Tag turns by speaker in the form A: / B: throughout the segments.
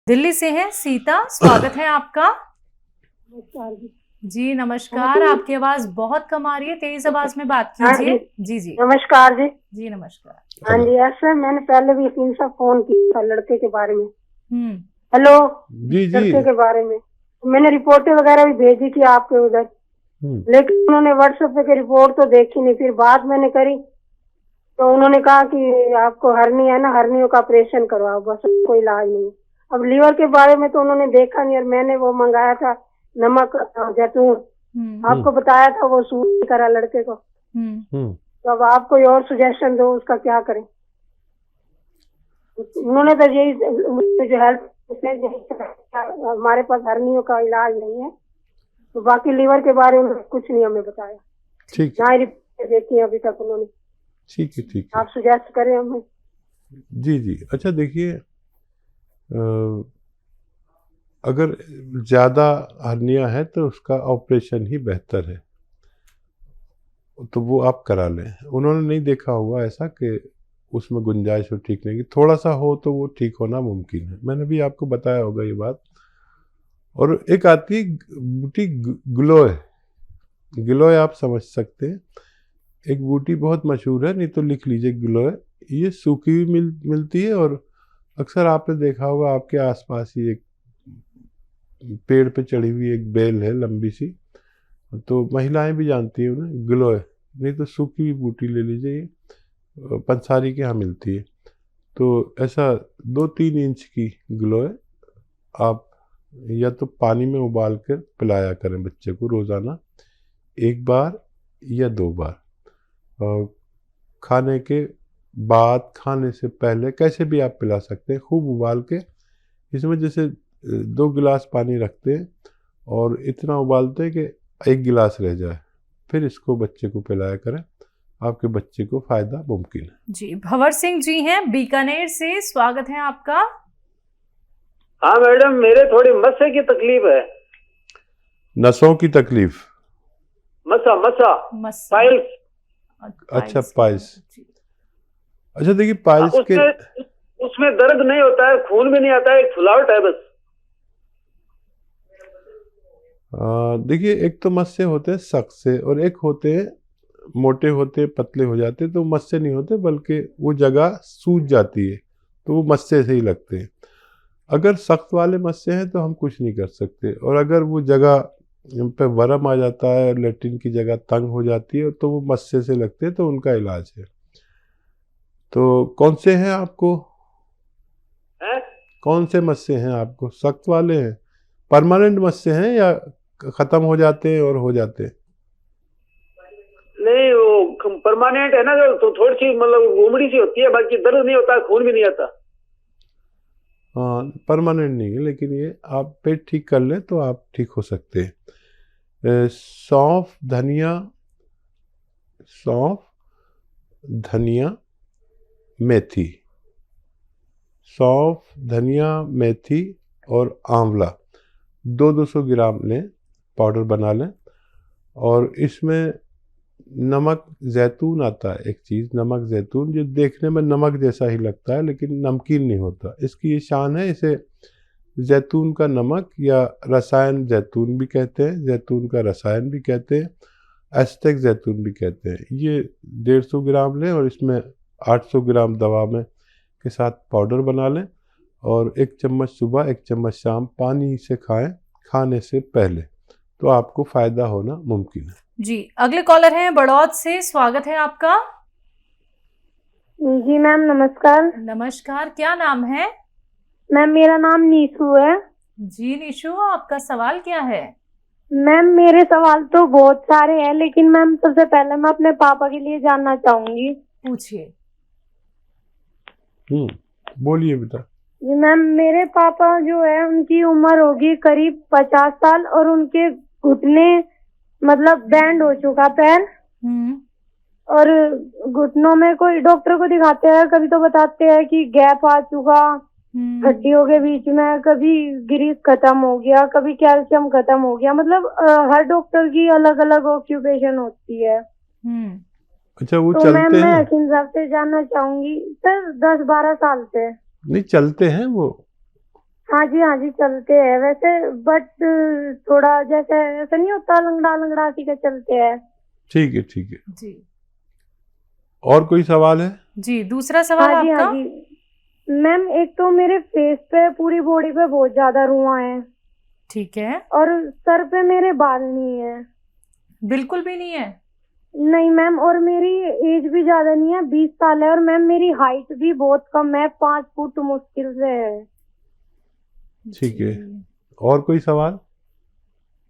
A: दिल्ली से हैं सीता, स्वागत है आपका।
B: नमस्कार जी।
A: जी नमस्कार, आपकी आवाज बहुत कम आ रही है, तेज आवाज में बात कीजिए। जी जी
B: नमस्कार जी।
A: जी नमस्कार।
B: हाँ जी, ऐसे मैंने पहले भी इसी से फोन किया था लड़के के बारे में।
A: हेलो
C: जी जी
B: लड़के के बारे में मैंने रिपोर्टें वगैरह भी भेजी थी आपके उधर, लेकिन उन्होंने व्हाट्सएप पे रिपोर्ट तो देखी नहीं। फिर बात मैंने करी तो उन्होंने कहा कि आपको हर्नी है ना, हर्नियों का ऑपरेशन करवाओ, बस कोई इलाज नहीं। अब लीवर के बारे में तो उन्होंने देखा नहीं, और मैंने वो मंगाया था नमक जैतून, आपको बताया था, वो सूट नहीं करा लड़के को। तो अब आप कोई और सजेशन दो, उसका क्या करें। उन्होंने तो यही जो हेल्प, हमारे पास हर्नियों का इलाज नहीं है, तो बाकी लीवर के बारे में कुछ नहीं हमें बताया।
C: ठीक
B: ना ही रिपोर्ट देखी है अभी तक उन्होंने।
C: ठीक है ठीक है,
B: आप सजेस्ट करें हमें।
C: जी जी। अच्छा देखिए, अगर ज़्यादा हर्निया है तो उसका ऑपरेशन ही बेहतर है, तो वो आप करा लें। उन्होंने नहीं देखा होगा ऐसा कि उसमें गुंजाइश हो ठीक नहीं की, थोड़ा सा हो तो वो ठीक होना मुमकिन है। मैंने भी आपको बताया होगा ये बात। और एक आती है बूटी ग्लोय, ग्लोय आप समझ सकते हैं, एक बूटी बहुत मशहूर है, नहीं तो लिख लीजिए ग्लोय। ये सूखी हुई मिलती है, और अक्सर आपने देखा होगा आपके आसपास ही एक पेड़ पे चढ़ी हुई एक बेल है लंबी सी, तो महिलाएं भी जानती हैं उन्हें, ग्लोय। नहीं तो सूखी हुई बूटी ले लीजिए, ये पंसारी के यहाँ मिलती है। तो ऐसा 2-3 इंच की ग्लोय आप या तो पानी में उबाल कर पिलाया करें बच्चे को रोज़ाना, 1 बार या 2 बार, और खाने के बाद, खाने से पहले, कैसे भी आप पिला सकते हैं। खूब उबाल के, इसमें जैसे 2 गिलास पानी रखते हैं और इतना उबालते हैं कि 1 गिलास रह जाए, फिर इसको बच्चे को पिलाया करें, आपके बच्चे को फायदा मुमकिन है।
A: जी भंवर सिंह जी हैं बीकानेर से, स्वागत है आपका।
D: हाँ मैडम, मेरे थोड़ी मस्से की तकलीफ है।
C: नसों की तकलीफ?
D: मसा पाइल्स।
C: अच्छा पाइल्स। अच्छा देखिए, पाइल्स के
D: उसमें दर्द नहीं होता है, खून भी नहीं आता है, एक फुलावट है बस।
C: देखिए, एक तो मस्से होते हैं सख्त से, और एक होते हैं मोटे होते, पतले हो जाते, तो मस्से नहीं होते, बल्कि वो जगह सूज जाती है, तो वो मस्से से ही लगते हैं। अगर सख्त वाले मस्से हैं तो हम कुछ नहीं कर सकते, और अगर वो जगह पे वर्म आ जाता है, लेट्रिन की जगह तंग हो जाती है, तो वो मस्से से लगते हैं, तो उनका इलाज है। तो कौन से हैं आपको? कौन से मस्से हैं आपको? सख्त वाले हैं, परमानेंट मस्से हैं, या खत्म हो जाते हैं और हो जाते हैं?
D: नहीं, वो परमानेंट है ना, तो थोड़ी सी मतलब घूमड़ी सी होती है, बाकी दर्द नहीं होता, खून भी नहीं आता।
C: हाँ, परमानेंट नहीं है, लेकिन ये आप पेट ठीक कर लें तो आप ठीक हो सकते हैं। सौंफ, धनिया, मेथी, सौंफ, धनिया, मेथी और आंवला 200 ग्राम लें, पाउडर बना लें। और इसमें नमक जैतून आता है, एक चीज़ नमक जैतून, जो देखने में नमक जैसा ही लगता है लेकिन नमकीन नहीं होता। इसकी ये शान है, इसे जैतून का नमक या रसायन जैतून भी कहते हैं, जैतून का रसायन भी कहते हैं, एस्टेक जैतून भी कहते हैं। ये 150 ग्राम लें, और इसमें 800 ग्राम दवा में के साथ पाउडर बना लें, और 1 चम्मच सुबह 1 चम्मच शाम पानी से खाएं, खाने से पहले, तो आपको फायदा होना मुमकिन है।
A: जी अगले कॉलर हैं बड़ौद से, स्वागत है आपका।
B: जी मैम नमस्कार।
A: नमस्कार, क्या नाम है?
B: मैम मेरा नाम नीशू है।
A: जी नीशू, आपका सवाल क्या है?
B: मैम मेरे सवाल तो बहुत सारे हैं, लेकिन मैम सबसे पहले मैं अपने पापा के लिए जानना चाहूंगी।
A: पूछिए।
C: बोलिए बेटा।
B: जी मैम, मेरे पापा जो है उनकी उम्र होगी करीब 50 साल, और उनके घुटने मतलब बैंड हो चुका पैर, और घुटनों में कोई डॉक्टर को दिखाते हैं, कभी तो बताते हैं कि गैप आ चुका हड्डियों के बीच में, कभी ग्रीस खत्म हो गया, कभी कैल्शियम खत्म हो गया। मतलब हर डॉक्टर की अलग अलग ऑक्यूपेशन होती है।
C: अच्छा, वो
B: तो
C: चलते हैं?
B: मैं हकीम साहब से जानना चाहूंगी। सर 10-12 साल से।
C: नहीं, चलते हैं वो?
B: हाँ जी चलते हैं वैसे, बट थोड़ा जैसे ऐसा नहीं होता, लंगड़ा लंगड़ा सी के चलते हैं।
C: ठीक है, ठीक है।
A: जी
C: और कोई सवाल है?
A: जी, दूसरा सवाल
B: हाँ
A: आपका।
B: जी मैम, एक तो मेरे फेस पे, पूरी बॉडी पे बहुत ज्यादा रुआं है,
A: ठीक है।
B: और सर पे मेरे बाल नहीं है।
A: बिल्कुल भी नहीं है?
B: नहीं मैम, और मेरी एज भी ज्यादा नहीं है, 20 साल है, और मैम मेरी हाइट भी बहुत कम है, 5 फुट मुश्किल से है।
C: ठीक है।
A: जी,
C: और कोई सवाल?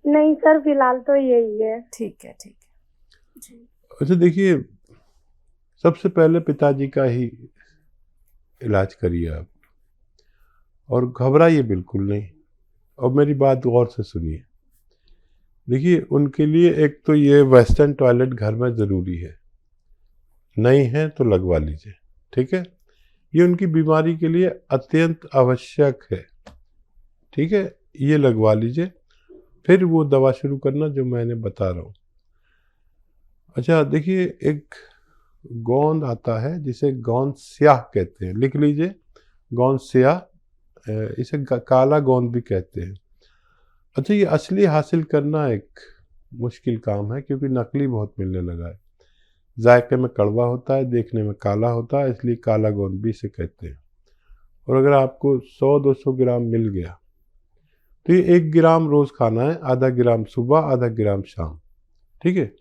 B: नहीं सर, फिलहाल तो यही है।
A: ठीक है, ठीक है जी।
C: अच्छा देखिए, सबसे पहले पिताजी का ही इलाज करिए आप, और घबराइए बिल्कुल नहीं। और मेरी बात गौर से सुनिए। देखिए, उनके लिए एक तो ये वेस्टर्न टॉयलेट घर में ज़रूरी है, नहीं है तो लगवा लीजिए, ठीक है। ये उनकी बीमारी के लिए अत्यंत आवश्यक है, ठीक है। ये लगवा लीजिए, फिर वो दवा शुरू करना जो मैंने बता रहा हूँ। अच्छा देखिए, एक गोंद आता है जिसे गोंद स्याह कहते हैं, लिख लीजिए, गोंद स्याह, इसे काला गोंद भी कहते हैं। अच्छा, ये असली हासिल करना एक मुश्किल काम है, क्योंकि नकली बहुत मिलने लगा है। जायके में कड़वा होता है, देखने में काला होता है, इसलिए काला गोंद भी इसे कहते हैं। और अगर आपको 100-200 ग्राम मिल गया तो ये 1 ग्राम रोज़ खाना है, आधा ग्राम सुबह, आधा ग्राम शाम, ठीक है।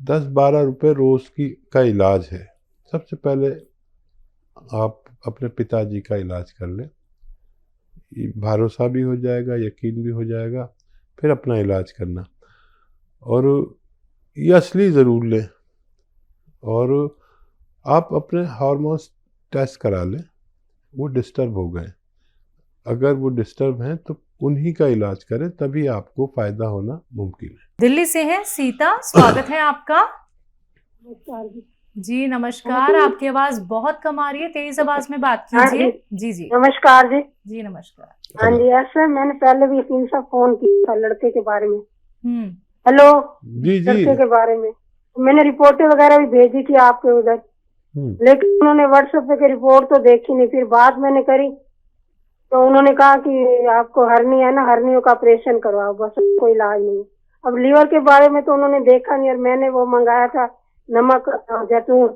C: 10-12 रुपये रोज़ का इलाज है। सबसे पहले आप अपने पिताजी का इलाज कर लें, भरोसा भी हो जाएगा, यकीन भी हो जाएगा, फिर अपना इलाज करना। और ये असली ज़रूर लें, और आप अपने हार्मोन्स टेस्ट करा लें, वो डिस्टर्ब हो गए। अगर वो डिस्टर्ब हैं तो उन्हीं का इलाज करें, तभी आपको फ़ायदा होना मुमकिन है।
A: दिल्ली से है सीता, स्वागत है आपका। जी नमस्कार, आपकी आवाज बहुत कम आ रही है, तेज आवाज में बात कीजिए। जी जी
B: नमस्कार जी।
A: जी नमस्कार।
B: हाँ जी, ऐसे मैंने पहले भी तीन सा फोन किया था लड़के के बारे में।
A: हम्म।
B: हेलो
C: जी जी।
B: लड़के के बारे में मैंने रिपोर्टें वगैरह भी भेजी थी आपके उधर, लेकिन उन्होंने व्हाट्सएप पे रिपोर्ट तो देखी नहीं। फिर बात मैंने करी तो उन्होंने कहा कि आपको हर्नी है ना, हर्नियों का ऑपरेशन करवाओ, बस कोई इलाज नहीं। अब लीवर के बारे में तो उन्होंने देखा नहीं, और मैंने वो मंगाया था नमक जैतून,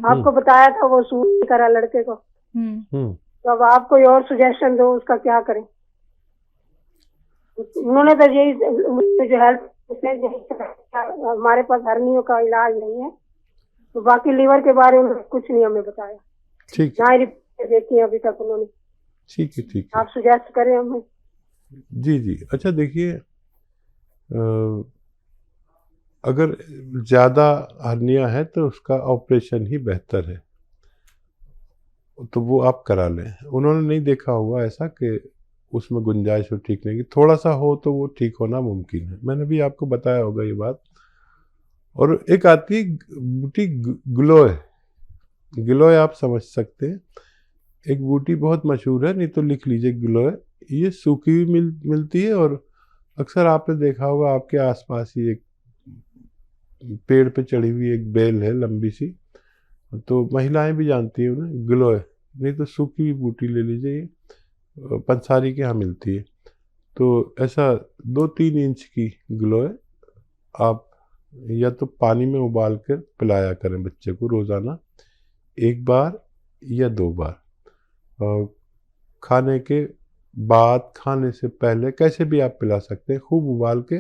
B: आपको बताया था, वो सूट नहीं करा लड़के को। तो अब आप कोई और सुजेशन दो, उसका क्या करें। उन्होंने तो यही जो हेल्प, हमारे पास हर्नियों का इलाज नहीं है, तो बाकी लीवर के बारे में कुछ नहीं हमें बताया,
C: ठीक
B: ना ही रिपोर्ट देखी अभी तक उन्होंने।
C: ठीक है, ठीक है।
B: आप सुजेस्ट करें हमें।
C: जी जी। अच्छा देखिए, अगर ज़्यादा हर्निया है तो उसका ऑपरेशन ही बेहतर है, तो वो आप करा लें। उन्होंने नहीं देखा होगा ऐसा कि उसमें गुंजाइश हो ठीक नहीं की, थोड़ा सा हो तो वो ठीक होना मुमकिन है। मैंने भी आपको बताया होगा ये बात। और एक आती है बूटी ग्लोय, गिलोय आप समझ सकते हैं, एक बूटी बहुत मशहूर है, नहीं तो लिख लीजिए ग्लोय। ये सूखी हुई मिलती है, और अक्सर आपने देखा होगा आपके आसपास ही एक पेड़ पे चढ़ी हुई एक बेल है लंबी सी, तो महिलाएं भी जानती हैं उन्हें, गिलोय। नहीं तो सूखी हुई बूटी ले लीजिए, ये पंसारी के यहाँ मिलती है। तो ऐसा 2-3 इंच की गिलोय आप या तो पानी में उबाल कर पिलाया करें बच्चे को रोज़ाना, 1 बार या 2 बार। खाने के बाद, खाने से पहले, कैसे भी आप पिला सकते हैं, खूब उबाल के।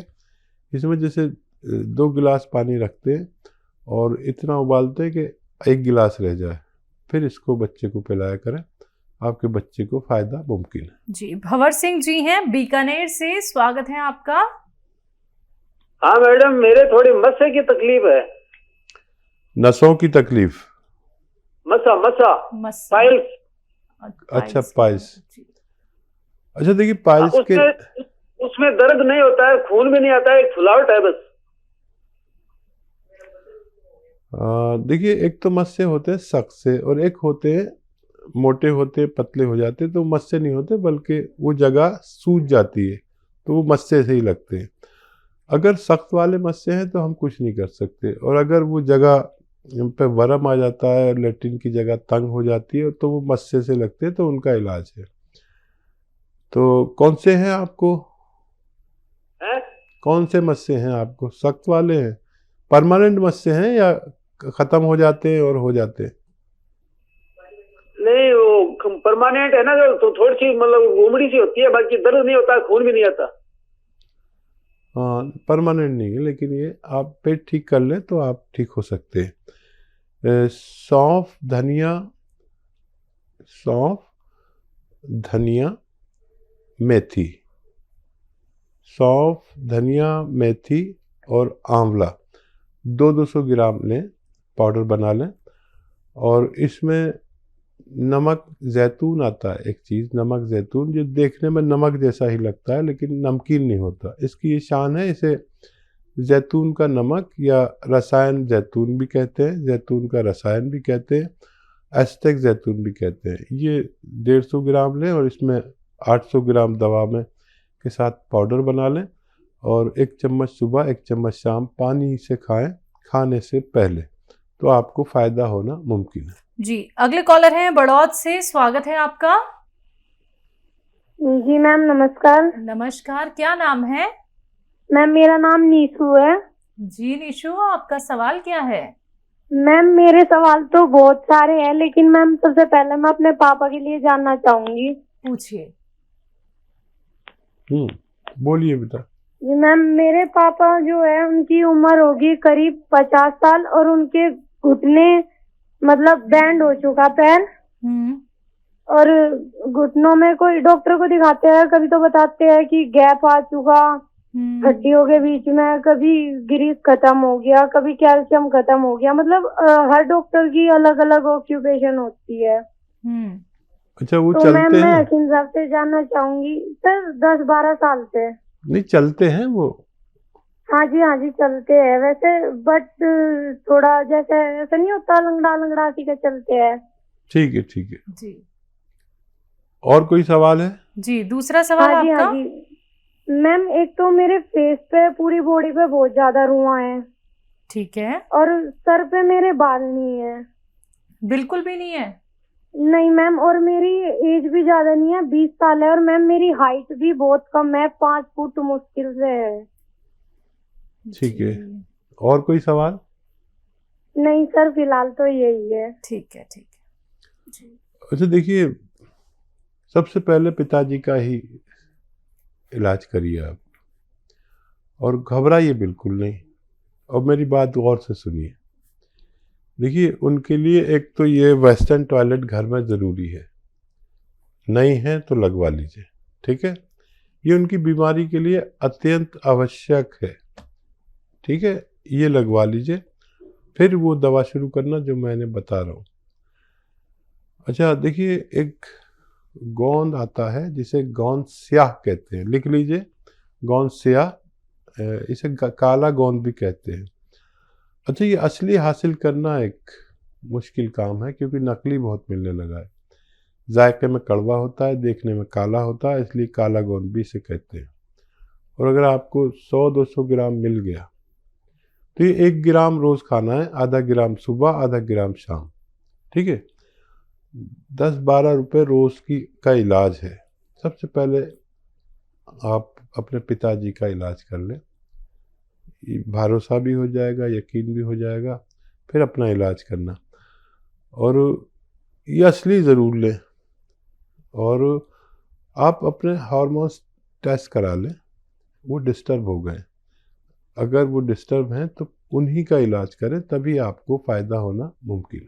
C: इसमें जैसे 2 गिलास पानी रखते हैं और इतना उबालते हैं कि 1 गिलास रह जाए, फिर इसको बच्चे को पिलाया करें, आपके बच्चे को फ़ायदा मुमकिन है।
A: जी भंवर सिंह जी हैं बीकानेर से, स्वागत है आपका।
D: हाँ मैडम, मेरे थोड़ी मस्से की तकलीफ है।
C: नसों की तकलीफ?
D: मस्सा मस्सा पाइल्स।
C: अच्छा, पाइल्स। अच्छा देखिए, पाइल्स के
D: उसमें दर्द नहीं होता है, खून भी नहीं आता है, एक फुलावट है बस।
C: देखिए, एक तो मस्से होते हैं सख्त से, और एक होते हैं मोटे होते, पतले हो जाते, तो मस्से नहीं होते, बल्कि वो जगह सूज जाती है, तो वो मस्से से ही लगते हैं। अगर सख्त वाले मस्से हैं तो हम कुछ नहीं कर सकते, और अगर वो जगह पे वरम आ जाता है और लेट्रिन की जगह तंग हो जाती है, तो वो मस्से से लगते हैं, तो उनका इलाज है। तो कौन से हैं आपको,
D: हैं?
C: कौन से मस्से हैं आपको? सख्त वाले हैं, परमानेंट मस्से हैं या खत्म हो जाते हैं और हो जाते हैं?
D: नहीं, वो परमानेंट है ना, जो तो थोड़ी सी मतलब उमड़ी सी होती है, बाकी दर्द नहीं होता, खून भी नहीं आता।
C: हाँ, परमानेंट नहीं है, लेकिन ये आप पेट ठीक कर लें तो आप ठीक हो सकते हैं। सौंफ, धनिया, मेथी, सौंफ, धनिया, मेथी और आंवला 200 ग्राम लें, पाउडर बना लें। और इसमें नमक जैतून आता है, एक चीज़ नमक जैतून, जो देखने में नमक जैसा ही लगता है लेकिन नमकीन नहीं होता। इसकी ये शान है, इसे जैतून का नमक या रसायन जैतून भी कहते हैं, जैतून का रसायन भी कहते हैं, एस्टेक जैतून भी कहते हैं। ये 150 ग्राम लें और इसमें 800 ग्राम दवा में के साथ पाउडर बना लें और 1 चम्मच सुबह 1 चम्मच शाम पानी से खाएं, खाने से पहले, तो आपको फ़ायदा होना मुमकिन है।
A: जी, अगले कॉलर हैं बड़ौद से, स्वागत है आपका।
B: जी मैम नमस्कार।
A: नमस्कार, क्या नाम है?
B: मैम मेरा नाम नीशू है।
A: जी निशु, आपका सवाल क्या है?
B: मैम मेरे सवाल तो बहुत सारे हैं, लेकिन मैम सबसे पहले मैं अपने पापा के लिए जानना चाहूंगी।
A: पूछिए।
C: बोलिए बेटा।
B: जी मैम, मेरे पापा जो है उनकी उम्र होगी करीब 50 साल और उनके घुटने मतलब बैंड हो चुका पैर, और घुटनों में कोई डॉक्टर को दिखाते हैं, कभी तो बताते हैं कि गैप आ चुका हड्डियों के बीच में, कभी ग्रीस खत्म हो गया, कभी कैल्शियम खत्म हो गया। मतलब हर डॉक्टर की अलग अलग ऑक्यूपेशन होती है।
C: अच्छा, वो
B: तो
C: चलते
B: मैम मैं
C: हैं?
B: हकीम साहब से जानना चाहूंगी। सर 10-12 साल से।
C: नहीं, चलते हैं वो?
B: हाँ जी चलते हैं वैसे, बट थोड़ा जैसे ऐसा नहीं होता, लंगड़ा लंगड़ा सी के चलते हैं।
C: ठीक है, ठीक है
A: जी।
C: और कोई सवाल है?
A: जी, दूसरा सवाल
B: हाँ
A: आपका?
B: जी मैम, एक तो मेरे फेस पे पूरी बॉडी पे बहुत ज्यादा रुआं है।
A: ठीक है।
B: और सर पे मेरे बाल नहीं है।
A: बिल्कुल भी नहीं है?
B: नहीं मैम, और मेरी एज भी ज्यादा नहीं है, 20 साल है। और मैम मेरी हाइट भी बहुत कम है, 5 फुट मुश्किल से है।
C: ठीक है, और कोई सवाल?
B: नहीं सर, फिलहाल तो यही है।
A: ठीक है, ठीक है जी।
C: अच्छा देखिए, सबसे पहले पिताजी का ही इलाज करिए आप, और घबराइए बिल्कुल नहीं। और मेरी बात गौर से सुनिए। देखिए, उनके लिए एक तो ये वेस्टर्न टॉयलेट घर में ज़रूरी है, नहीं है तो लगवा लीजिए, ठीक है? ये उनकी बीमारी के लिए अत्यंत आवश्यक है, ठीक है? ये लगवा लीजिए, फिर वो दवा शुरू करना जो मैंने बता रहा हूँ। अच्छा देखिए, एक गोंद आता है जिसे गोंद स्याह कहते हैं, लिख लीजिए, गोंद स्याह, इसे काला गोंद भी कहते हैं। अच्छा, ये असली हासिल करना एक मुश्किल काम है, क्योंकि नकली बहुत मिलने लगा है। जायके में कड़वा होता है, देखने में काला होता है, इसलिए काला गोंद भी इसे कहते हैं। और अगर आपको 100-200 ग्राम मिल गया तो ये 1 ग्राम रोज़ खाना है, आधा ग्राम सुबह, आधा ग्राम शाम, ठीक है? 10-12 रुपये रोज़ का इलाज है। सबसे पहले आप अपने पिताजी का इलाज कर लें, भरोसा भी हो जाएगा, यकीन भी हो जाएगा, फिर अपना इलाज करना। और ये असली ज़रूर लें, और आप अपने हार्मोन्स टेस्ट करा लें, वो डिस्टर्ब हो गए। अगर वो डिस्टर्ब हैं तो उन्हीं का इलाज करें, तभी आपको फ़ायदा होना मुमकिन है।